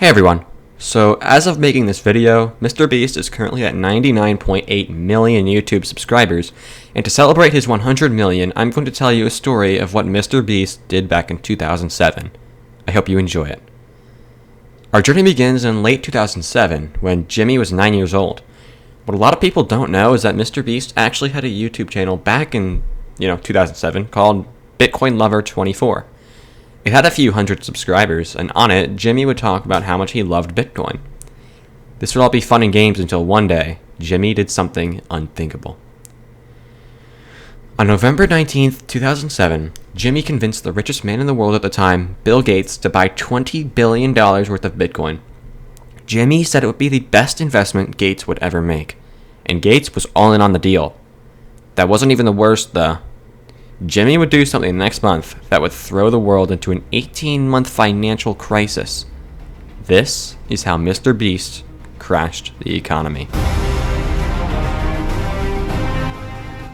Hey everyone. So as of making this video, MrBeast is currently at 99.8 million YouTube subscribers, and to celebrate his 100 million, I'm going to tell you a story of what MrBeast did back in 2007. I hope you enjoy it. Our journey begins in late 2007, when Jimmy was 9 years old. What a lot of people don't know is that MrBeast actually had a YouTube channel back in, 2007 called Bitcoin Lover 24. It had a few hundred subscribers, and on it, Jimmy would talk about how much he loved Bitcoin. This would all be fun and games until one day, Jimmy did something unthinkable. On November 19th, 2007, Jimmy convinced the richest man in the world at the time, Bill Gates, to buy $20 billion worth of Bitcoin. Jimmy said it would be the best investment Gates would ever make, and Gates was all in on the deal. That wasn't even the worst, though. Jimmy would do something next month that would throw the world into an 18-month financial crisis. This is how MrBeast crashed the economy.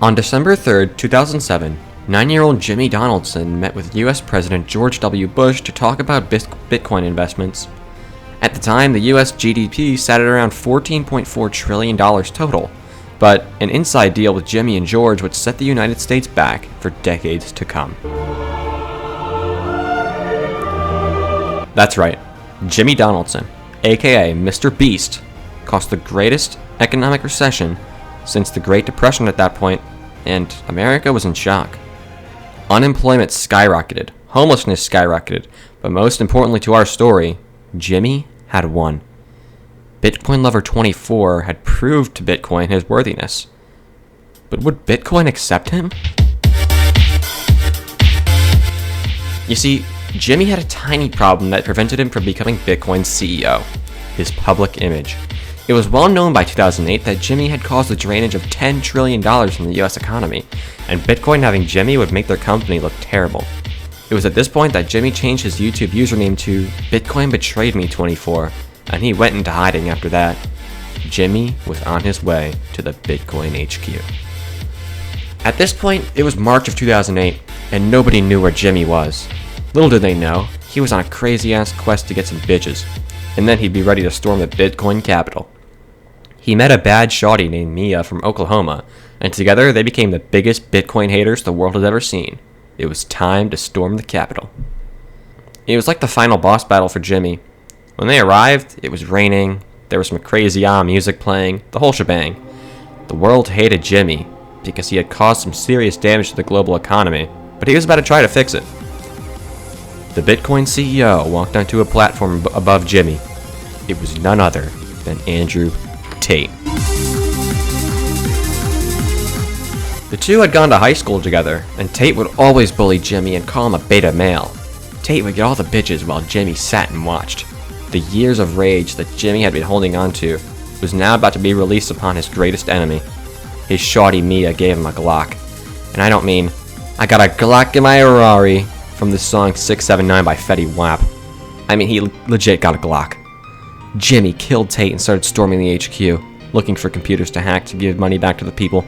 On December 3rd, 2007, 9-year-old Jimmy Donaldson met with U.S. President George W. Bush to talk about Bitcoin investments. At the time, the U.S. GDP sat at around $14.4 trillion total. But an inside deal with Jimmy and George would set the United States back for decades to come. That's right, Jimmy Donaldson, aka MrBeast, caused the greatest economic recession since the Great Depression at that point, and America was in shock. Unemployment skyrocketed, homelessness skyrocketed, but most importantly to our story, Jimmy had won. Bitcoin Lover 24 had proved to Bitcoin his worthiness. But would Bitcoin accept him? You see, Jimmy had a tiny problem that prevented him from becoming Bitcoin's CEO: his public image. It was well known by 2008 that Jimmy had caused the drainage of $10 trillion from the US economy, and Bitcoin having Jimmy would make their company look terrible. It was at this point that Jimmy changed his YouTube username to Bitcoin Betrayed Me 24. And he went into hiding after that. Jimmy was on his way to the Bitcoin HQ. At this point, it was March of 2008, and nobody knew where Jimmy was. Little did they know, he was on a crazy-ass quest to get some bitches, and then he'd be ready to storm the Bitcoin capital. He met a bad shawty named Mia from Oklahoma, and together they became the biggest Bitcoin haters the world had ever seen. It was time to storm the capital. It was like the final boss battle for Jimmy. When they arrived, it was raining, there was some crazy music playing, the whole shebang. The world hated Jimmy because he had caused some serious damage to the global economy, but he was about to try to fix it. The Bitcoin CEO walked onto a platform above Jimmy. It was none other than Andrew Tate. The two had gone to high school together, and Tate would always bully Jimmy and call him a beta male. Tate would get all the bitches while Jimmy sat and watched. The years of rage that Jimmy had been holding on to was now about to be released upon his greatest enemy. His shawty Mia gave him a Glock. And I don't mean, I got a Glock in my Ferrari from the song 679 by Fetty Wap. I mean, he legit got a Glock. Jimmy killed Tate and started storming the HQ, looking for computers to hack to give money back to the people.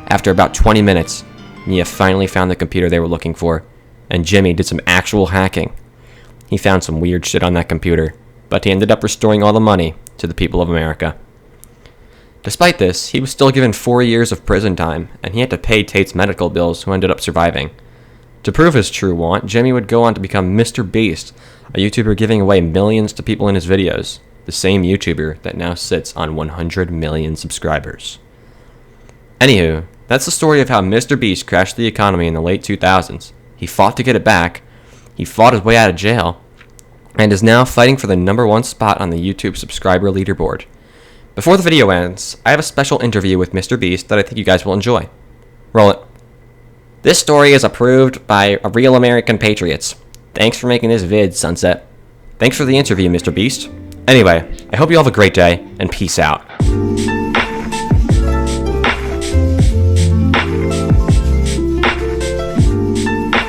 After about 20 minutes, Mia finally found the computer they were looking for, and Jimmy did some actual hacking. He found some weird shit on that computer, but he ended up restoring all the money to the people of America. Despite this, he was still given 4 years of prison time, and he had to pay Tate's medical bills, who ended up surviving. To prove his true want, Jimmy would go on to become MrBeast, a YouTuber giving away millions to people in his videos, the same YouTuber that now sits on 100 million subscribers. Anywho, that's the story of how MrBeast crashed the economy in the late 2000s. He fought to get it back, he fought his way out of jail, and is now fighting for the #1 spot on the YouTube subscriber leaderboard. Before the video ends, I have a special interview with MrBeast that I think you guys will enjoy. Roll it. This story is approved by real American patriots. Thanks for making this vid, Sunset. Thanks for the interview, MrBeast. Anyway, I hope you all have a great day, and peace out.